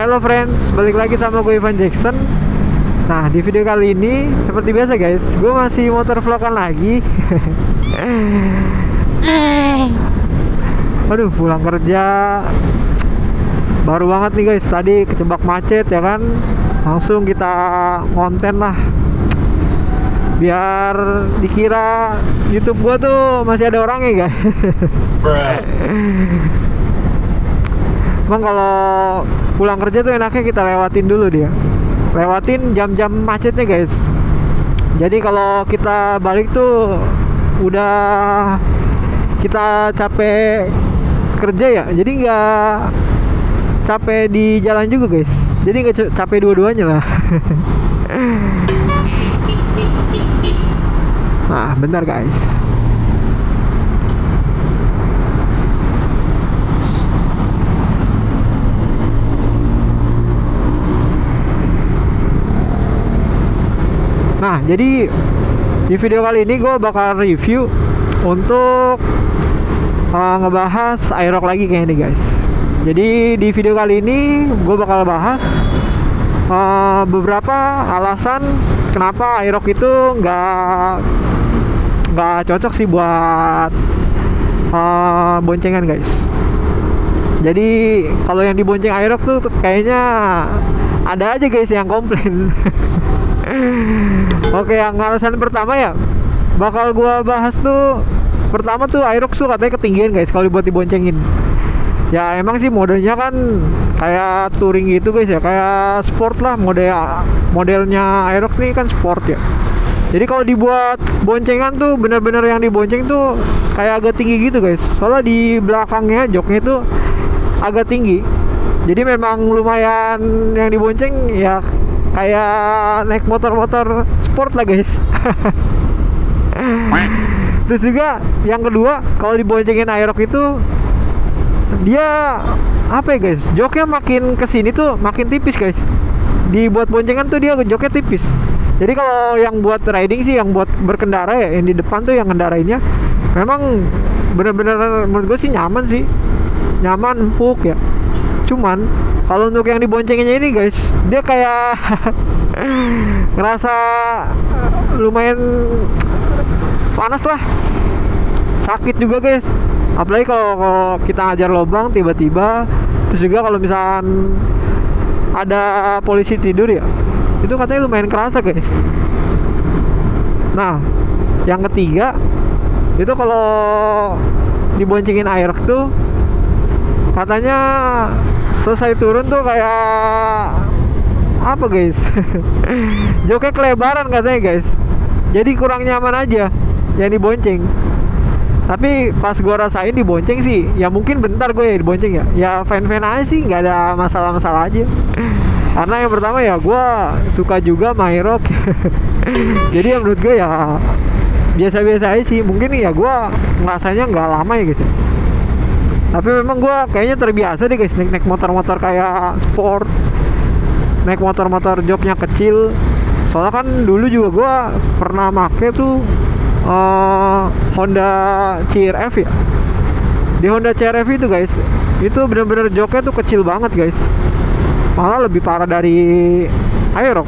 Hello friends, balik lagi sama gue Ivan Jackson. Nah, di video kali ini seperti biasa guys, gue masih motor vlogan lagi. Aduh, pulang kerja baru banget nih guys, tadi kejebak macet ya kan. Langsung kita konten lah, biar dikira YouTube gua tuh masih ada orangnya guys. Emang kalau pulang kerja tuh enaknya kita lewatin dulu dia, lewatin jam-jam macetnya guys. Jadi kalau kita balik tuh udah kita capek kerja ya, jadi nggak capek di jalan juga guys, jadi nggak capek dua-duanya lah. Nah bentar guys, nah jadi di video kali ini gue bakal review untuk ngebahas Aerox lagi kayak ini guys. Jadi di video kali ini gue bakal bahas beberapa alasan kenapa Aerox itu nggak cocok sih buat boncengan guys. Jadi kalau yang dibonceng Aerox tuh kayaknya ada aja guys yang komplain. Oke, yang alasan pertama ya bakal gua bahas tuh, pertama tuh Aerox tuh katanya ketinggian guys kalau buat diboncengin. Ya emang sih modenya kan kayak touring gitu guys ya, kayak sport lah, modelnya Aerox nih kan sport ya. Jadi kalau dibuat boncengan tuh bener-bener yang dibonceng tuh kayak agak tinggi gitu guys. Soalnya di belakangnya joknya tuh agak tinggi. Jadi memang lumayan yang dibonceng ya, kayak naik motor-motor sport lah guys. Terus juga yang kedua, kalau diboncengin Aerox itu dia apa ya guys, joknya makin kesini tuh makin tipis guys. Dibuat boncengan tuh dia joknya tipis. Jadi kalau yang buat riding sih, yang buat berkendara ya, yang di depan tuh yang ngendarainnya memang bener-bener menurut gue sih nyaman sih, nyaman, empuk ya. Cuman kalau untuk yang diboncenginnya ini guys, dia kayak ngerasa lumayan panas lah, sakit juga guys. Apalagi kalau kita ngajar lobang tiba-tiba, terus juga kalau misalkan ada polisi tidur ya, itu katanya lumayan kerasa guys. Nah yang ketiga itu kalau diboncengin Aerox tuh katanya selesai turun tuh kayak apa guys, joknya kelebaran katanya guys, jadi kurang nyaman aja yang dibonceng. Tapi pas gua rasain dibonceng sih ya mungkin bentar gue ya dibonceng ya fan-fan aja sih, nggak ada masalah-masalah aja. Karena yang pertama ya gua suka juga Aerox. Jadi ya menurut gue ya biasa-biasa aja sih. Mungkin ya gua ngerasanya nggak lama ya guys. Tapi memang gue kayaknya terbiasa deh guys naik motor-motor kayak sport, naik motor-motor joknya kecil. Soalnya kan dulu juga gue pernah make tuh Honda CR-V ya. Di Honda CR-V itu guys, itu bener-bener joknya tuh kecil banget guys, malah lebih parah dari Aerox.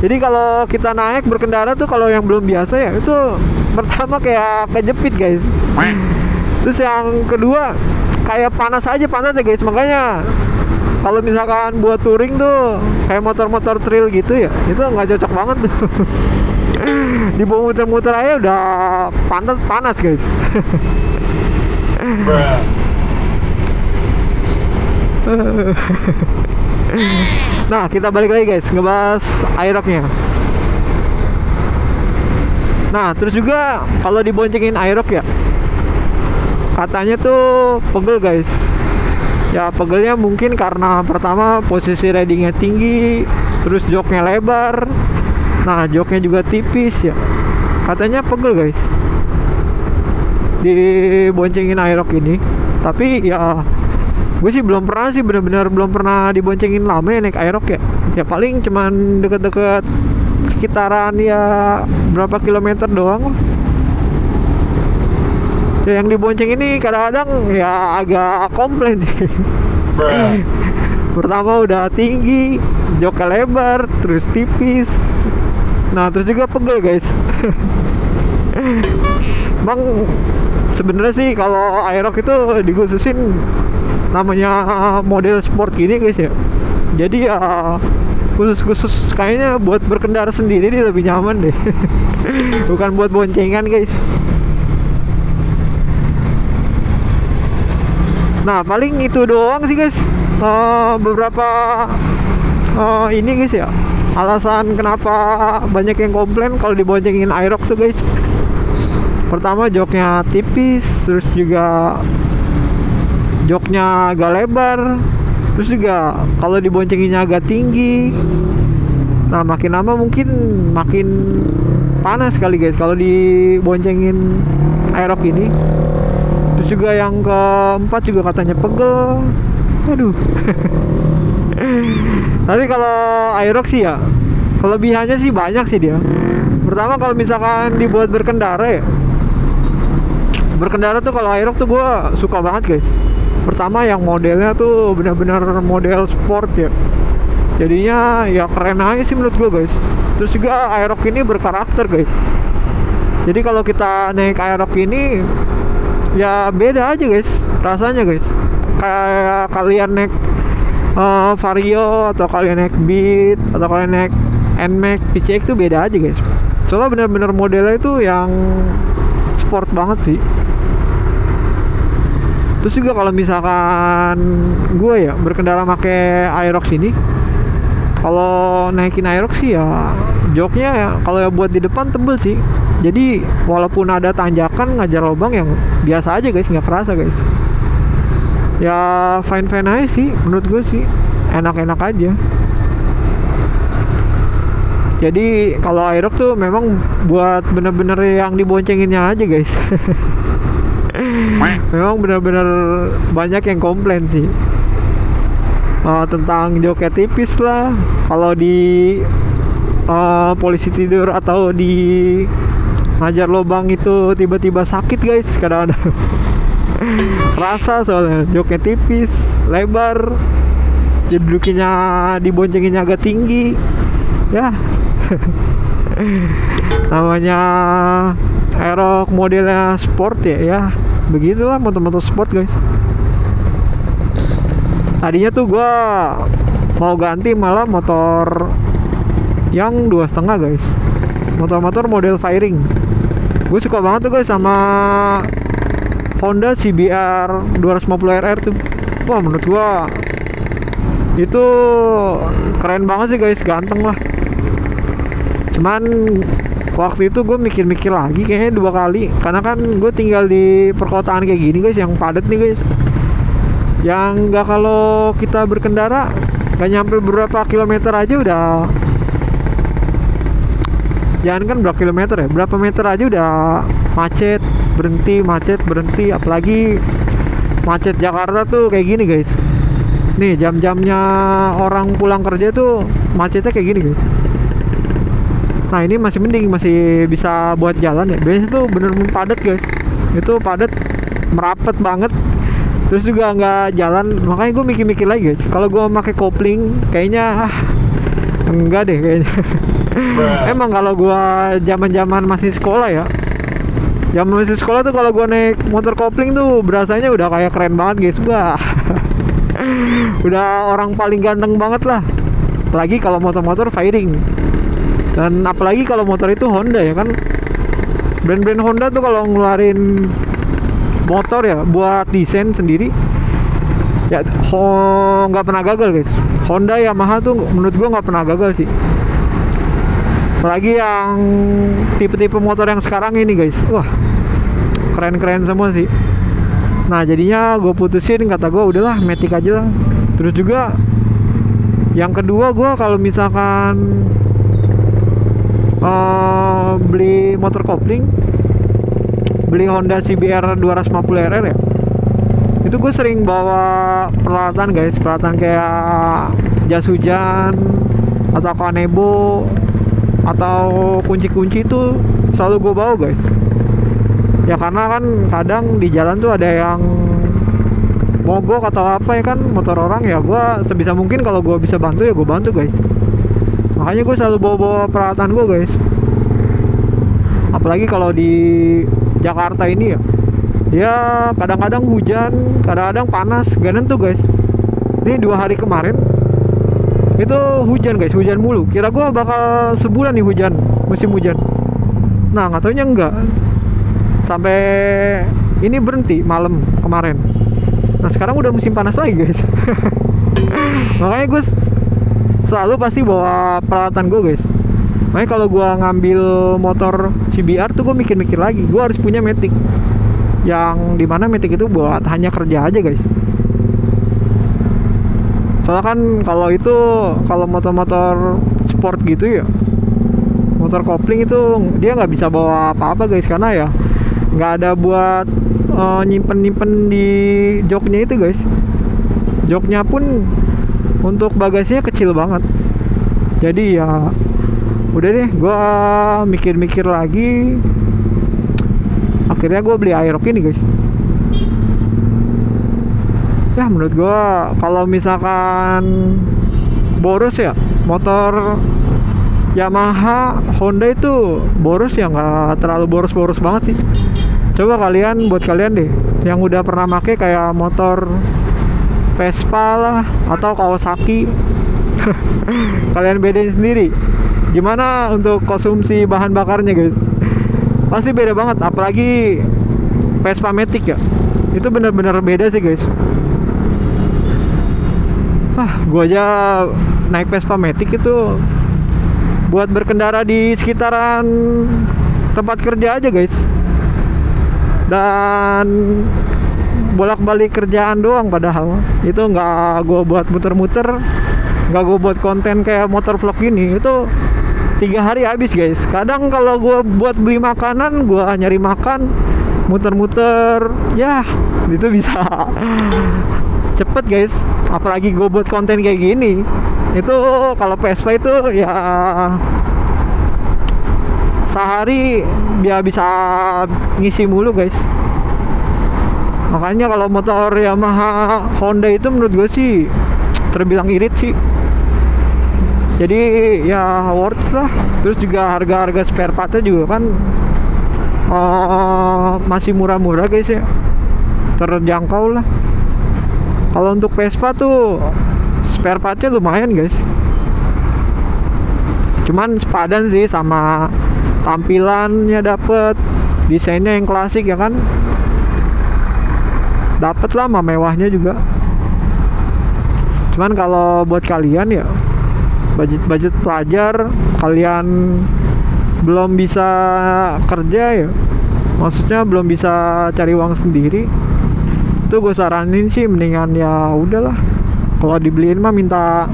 Jadi kalau kita naik berkendara tuh, kalau yang belum biasa ya, itu pertama kayak kejepit guys. Terus yang kedua kayak panas aja guys. Makanya kalau misalkan buat touring tuh kayak motor-motor trail gitu ya, itu nggak cocok banget tuh. Dibawa muter-muter aja udah panas guys. Nah kita balik lagi guys ngebahas Aerox-nya. Nah terus juga kalau diboncengin Aerox ya, katanya tuh pegel guys. Ya pegelnya mungkin karena pertama posisi ridingnya tinggi, terus joknya lebar. Nah joknya juga tipis ya, katanya pegel guys diboncengin Aerox ini. Tapi ya gue sih belum pernah sih, bener-bener belum pernah diboncengin lama ya naik Aerox ya. Ya paling cuman deket-deket sekitaran ya berapa kilometer doang. Ya, yang dibonceng ini kadang-kadang ya agak komplain sih. Pertama udah tinggi, joknya lebar, terus tipis. Nah, terus juga pegel guys. Bang, sebenarnya sih kalau Aerox itu dikhususin namanya model sport gini guys ya. Jadi ya khusus kayaknya buat berkendara sendiri dia lebih nyaman deh. Bukan buat boncengan guys. Nah, paling itu doang sih guys. Beberapa ini guys ya, alasan kenapa banyak yang komplain kalau diboncengin Aerox tuh guys. Pertama, joknya tipis, terus juga joknya agak lebar, terus juga kalau diboncenginnya agak tinggi. Nah, makin lama mungkin makin panas kali guys kalau diboncengin Aerox ini. Terus juga yang keempat juga katanya pegel. Aduh. Tapi kalau Aerox sih ya, kelebihannya sih banyak sih dia. Pertama, kalau misalkan dibuat berkendara ya, berkendara tuh kalau Aerox tuh gue suka banget guys. Pertama, yang modelnya tuh benar-benar model sport ya, jadinya ya keren aja sih menurut gue guys. Terus juga Aerox ini berkarakter guys. Jadi kalau kita naik Aerox ini ya beda aja guys rasanya guys. Kayak kalian naik Vario, atau kalian naik Beat, atau kalian naik NMAX, PCX tuh beda aja guys. Soalnya benar-benar modelnya itu yang sport banget sih. Terus juga kalau misalkan gue ya berkendara pakai Aerox ini, kalau naikin Aerox sih ya joknya ya kalau ya buat di depan tebel sih. Jadi walaupun ada tanjakan ngajar lubang yang biasa aja guys, nggak kerasa guys. Ya fine aja sih menurut gue sih, enak-enak aja. Jadi kalau Aerox tuh memang buat bener-bener yang diboncenginnya aja guys. Memang bener-bener banyak yang komplain sih tentang joknya tipis lah. Kalau di polisi tidur atau di ngajar lubang itu tiba-tiba sakit guys kadang-kadang. Rasa soalnya joknya tipis, lebar, jadi duduknya diboncenginnya agak tinggi ya. Namanya Aerox modelnya sport ya begitulah motor-motor sport guys. Tadinya tuh gua mau ganti malah motor yang 2,5 guys, motor-motor model fairing. Gue suka banget tuh guys sama Honda CBR 250RR tuh. Wah, menurut gua itu keren banget sih guys, ganteng lah. Cuman waktu itu gue mikir-mikir lagi kayaknya 2 kali, karena kan gue tinggal di perkotaan kayak gini guys, yang padat nih guys, yang nggak, kalau kita berkendara nggak nyampe beberapa kilometer aja udah, jangan kan berapa kilometer ya, berapa meter aja udah macet berhenti, apalagi macet Jakarta tuh kayak gini guys. Nih jam-jamnya orang pulang kerja tuh macetnya kayak gini guys. Nah ini masih mending, masih bisa buat jalan ya. Biasanya tuh bener-bener padat guys, itu padat merapet banget, terus juga nggak jalan. Makanya gue mikir-mikir lagi guys, kalau gue pakai kopling kayaknya enggak deh kayaknya. Emang kalau gue zaman masih sekolah ya, zaman masih sekolah tuh kalau gue naik motor kopling tuh berasanya udah kayak keren banget guys. Wah. Udah orang paling ganteng banget lah. Apalagi kalau motor-motor fairing, dan apalagi kalau motor itu Honda ya kan. Brand-brand Honda tuh kalau ngeluarin motor ya buat desain sendiri ya nggak pernah gagal guys. Honda, Yamaha tuh menurut gua nggak pernah gagal sih. Apalagi yang tipe-tipe motor yang sekarang ini guys, wah keren-keren semua sih. Nah jadinya gue putusin, kata gue udahlah Matic aja lah. Terus juga yang kedua, gue kalau misalkan beli motor kopling, beli Honda CBR 250RR ya, itu gue sering bawa peralatan guys, peralatan kayak jas hujan atau kanebo atau kunci-kunci itu selalu gue bawa guys. Ya karena kan kadang di jalan tuh ada yang mogok atau apa ya kan motor orang, ya gue sebisa mungkin kalau gue bisa bantu ya gue bantu guys. Makanya gue selalu bawa peralatan gue guys. Apalagi kalau di Jakarta ini ya kadang-kadang hujan, kadang-kadang panas, gak nentu guys. Ini 2 hari kemarin itu hujan guys, hujan mulu. Kira gue bakal sebulan nih hujan, musim hujan. Nah nggak taunya enggak, sampai ini berhenti malam kemarin. Nah sekarang udah musim panas lagi guys. Makanya gue selalu pasti bawa peralatan gue guys. Makanya kalau gue ngambil motor CBR tuh gue mikir-mikir lagi, gue harus punya matic. Yang dimana matic itu buat hanya kerja aja guys. Soalnya kan kalau itu, kalau motor-motor sport gitu ya, motor kopling itu dia nggak bisa bawa apa-apa guys, karena ya nggak ada buat nyimpen di joknya itu guys. Joknya pun untuk bagasinya kecil banget. Jadi ya udah deh, gue mikir-mikir lagi, akhirnya gue beli Aerox ini guys. Ya menurut gue kalau misalkan boros ya, motor Yamaha, Honda itu boros ya, nggak terlalu boros-boros banget sih. Coba kalian, buat kalian deh yang udah pernah make kayak motor Vespa lah atau Kawasaki, kalian bedain sendiri gimana untuk konsumsi bahan bakarnya guys. Pasti beda banget, apalagi Vespa Matic ya, itu bener-bener beda sih guys. Gua aja naik Vespa Matic itu buat berkendara di sekitaran tempat kerja aja guys, dan bolak-balik kerjaan doang. Padahal itu nggak gue buat muter-muter, nggak gue buat konten kayak motor vlog ini. Itu 3 hari habis guys. Kadang kalau gue buat beli makanan, gue nyari makan, muter-muter, ya itu bisa cepet guys. Apalagi gue buat konten kayak gini, itu kalau Vespa itu ya sehari dia bisa ngisi mulu guys. Makanya kalau motor Yamaha, Honda itu menurut gue sih terbilang irit sih. Jadi ya worth it lah. Terus juga harga-harga spare partnya juga kan masih murah-murah guys ya, terjangkau lah. Kalau untuk Vespa tuh spare partnya lumayan guys, cuman sepadan sih sama tampilannya, dapet desainnya yang klasik ya kan, dapet lah sama mewahnya juga. Cuman kalau buat kalian ya budget pelajar, kalian belum bisa kerja ya, maksudnya belum bisa cari uang sendiri, itu gue saranin sih mendingan ya udahlah, kalau dibeliin mah minta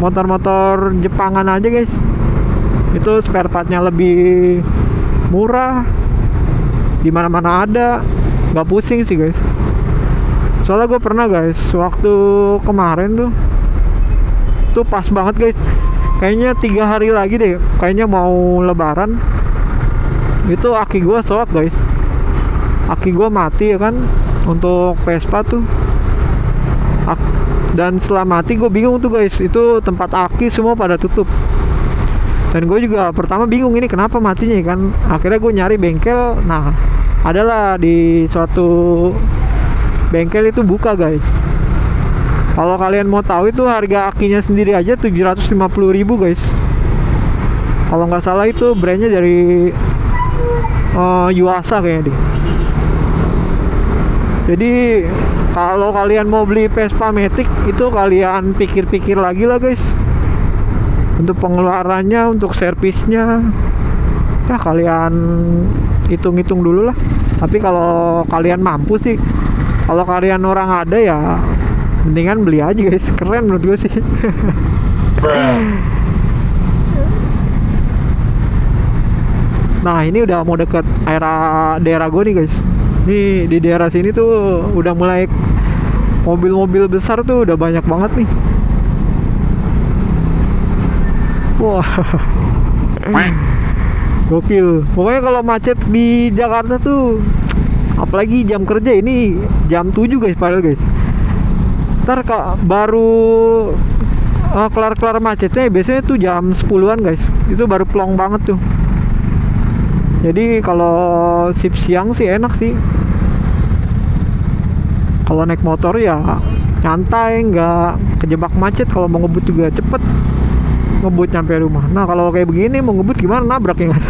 motor-motor Jepangan aja guys. Itu spare partnya lebih murah, dimana-mana ada, nggak pusing sih guys. Soalnya gue pernah guys, waktu kemarin tuh pas banget guys, kayaknya 3 hari lagi deh, kayaknya mau lebaran, itu aki gue soak guys, aki gue mati ya kan, untuk Vespa tuh. Dan setelah mati gue bingung tuh guys, itu tempat aki semua pada tutup. Dan gue juga pertama bingung ini kenapa matinya ya kan. Akhirnya gue nyari bengkel, nah adalah di suatu bengkel itu buka guys. Kalau kalian mau tahu itu harga akinya sendiri aja 750.000 guys. Kalau nggak salah itu brandnya dari Yuasa kayaknya deh. Jadi kalau kalian mau beli Vespa Matic itu kalian pikir-pikir lagi lah guys, untuk pengeluarannya, untuk servisnya, ya kalian hitung-hitung dulu lah. Tapi kalau kalian mampu sih, kalau kalian orang ada ya mendingan beli aja guys, keren menurut gue sih. Nah ini udah mau deket daerah gue nih guys. Nih di daerah sini tuh udah mulai mobil-mobil besar tuh udah banyak banget nih. Wah, gokil. Pokoknya kalau macet di Jakarta tuh, apalagi jam kerja ini jam 7 guys, padahal guys. Ntar baru kelar-kelar macetnya biasanya tuh jam 10-an guys, itu baru plong banget tuh. Jadi kalau shift siang sih enak sih. Kalau naik motor ya nyantai, nggak kejebak macet. Kalau mau ngebut juga cepet ngebut nyampe rumah. Nah kalau kayak begini mau ngebut gimana, nabrak ya nggak?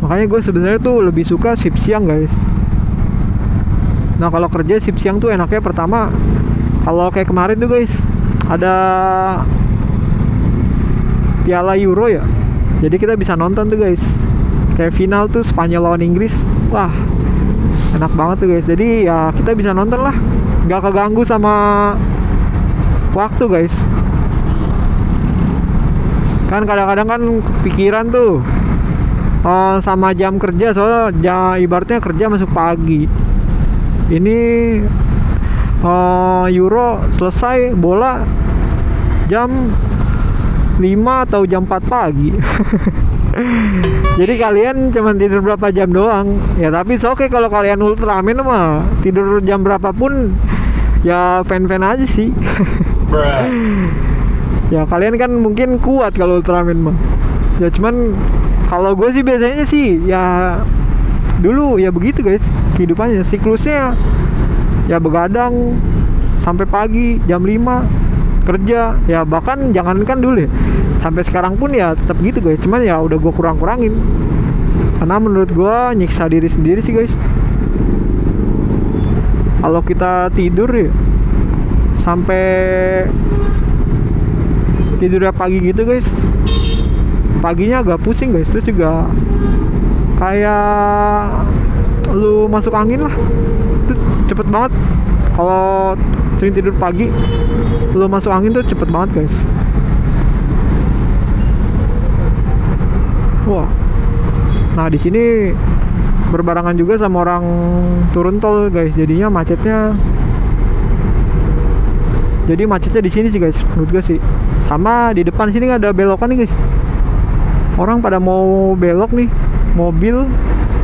Makanya gue sebenarnya tuh lebih suka shift siang guys. Nah kalau kerja shift siang tuh enaknya pertama, kalau kayak kemarin tuh guys ada Piala Euro ya, jadi kita bisa nonton tuh guys, kayak final tuh Spanyol lawan Inggris. Wah enak banget tuh guys. Jadi ya kita bisa nonton lah, nggak keganggu sama waktu guys. Kan kadang-kadang kan pikiran tuh sama jam kerja, soalnya ibaratnya kerja masuk pagi. Ini Euro selesai bola jam 5 atau jam 4 pagi. Jadi kalian cuma tidur berapa jam doang ya, tapi oke kalau kalian Ultraman mah tidur jam berapapun ya fan-fan aja sih. Ya kalian kan mungkin kuat kalau Ultraman mah ya, cuman kalau gue sih biasanya sih ya dulu ya begitu guys kehidupannya, siklusnya ya begadang sampai pagi jam 5 kerja ya, bahkan jangankan dulu ya, sampai sekarang pun ya tetap gitu guys. Cuman ya udah gue kurang-kurangin karena menurut gue nyiksa diri sendiri sih guys. Kalau kita tidur ya sampai tidurnya pagi gitu guys, paginya agak pusing guys. Terus juga kayak lu masuk angin lah, itu cepet banget. Kalau sering tidur pagi lu masuk angin tuh cepet banget guys. Wah, nah di sini berbarengan juga sama orang turun tol guys, jadinya macetnya. Jadi macetnya di sini sih guys, menurut gue sih. Sama di depan sini ada belokan nih guys. Orang pada mau belok nih, mobil,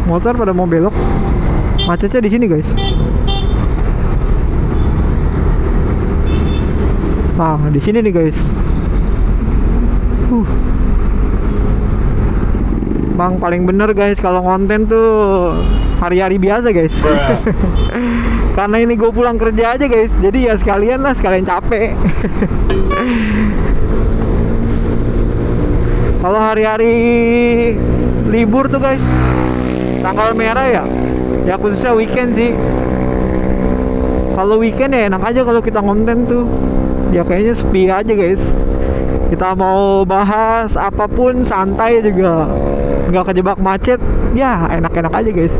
motor pada mau belok. Macetnya di sini guys. Nah, di sini nih guys. Bang paling bener guys kalau konten tuh hari-hari biasa guys. Karena ini gue pulang kerja aja guys, jadi ya sekalian capek. Kalau hari-hari libur tuh guys, tanggal merah ya khususnya weekend sih. Kalau weekend ya enak aja kalau kita konten tuh, ya kayaknya sepi aja guys. Kita mau bahas apapun santai juga, nggak kejebak macet, ya enak-enak aja guys.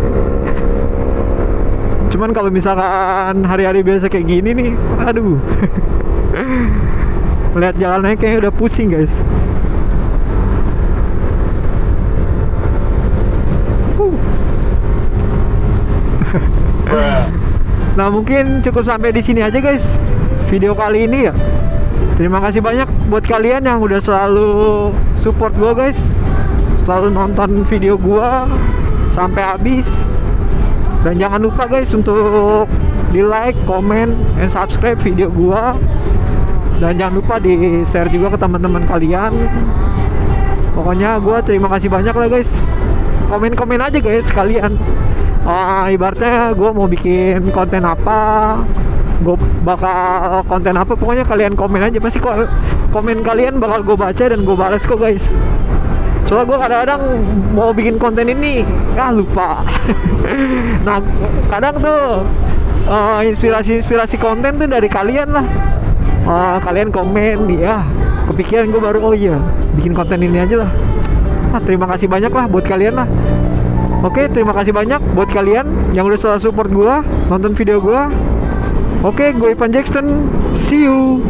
Cuman kalau misalkan hari-hari biasa kayak gini nih, aduh, melihat jalannya kayaknya udah pusing guys. Nah mungkin cukup sampai di sini aja guys video kali ini ya. Terima kasih banyak buat kalian yang udah selalu support gua guys, selalu nonton video gua sampai habis. Dan jangan lupa guys untuk di like, comment, and subscribe video gua. Dan jangan lupa di share juga ke teman-teman kalian. Pokoknya gua terima kasih banyak lah guys. Komen-komen aja guys kalian. Ibaratnya gue mau bikin konten apa, gue bakal konten apa, pokoknya kalian komen aja. Pasti komen kalian bakal gue baca dan gue balas kok guys. Soalnya gue kadang-kadang mau bikin konten ini lupa. Nah kadang tuh inspirasi konten tuh dari kalian lah. Kalian komen ya, kepikiran gue baru oh iya bikin konten ini aja lah. Terima kasih banyak lah buat kalian lah. Oke, terima kasih banyak buat kalian yang udah selalu support gua, nonton video gua. Oke, gue Ivan Jackson. See you.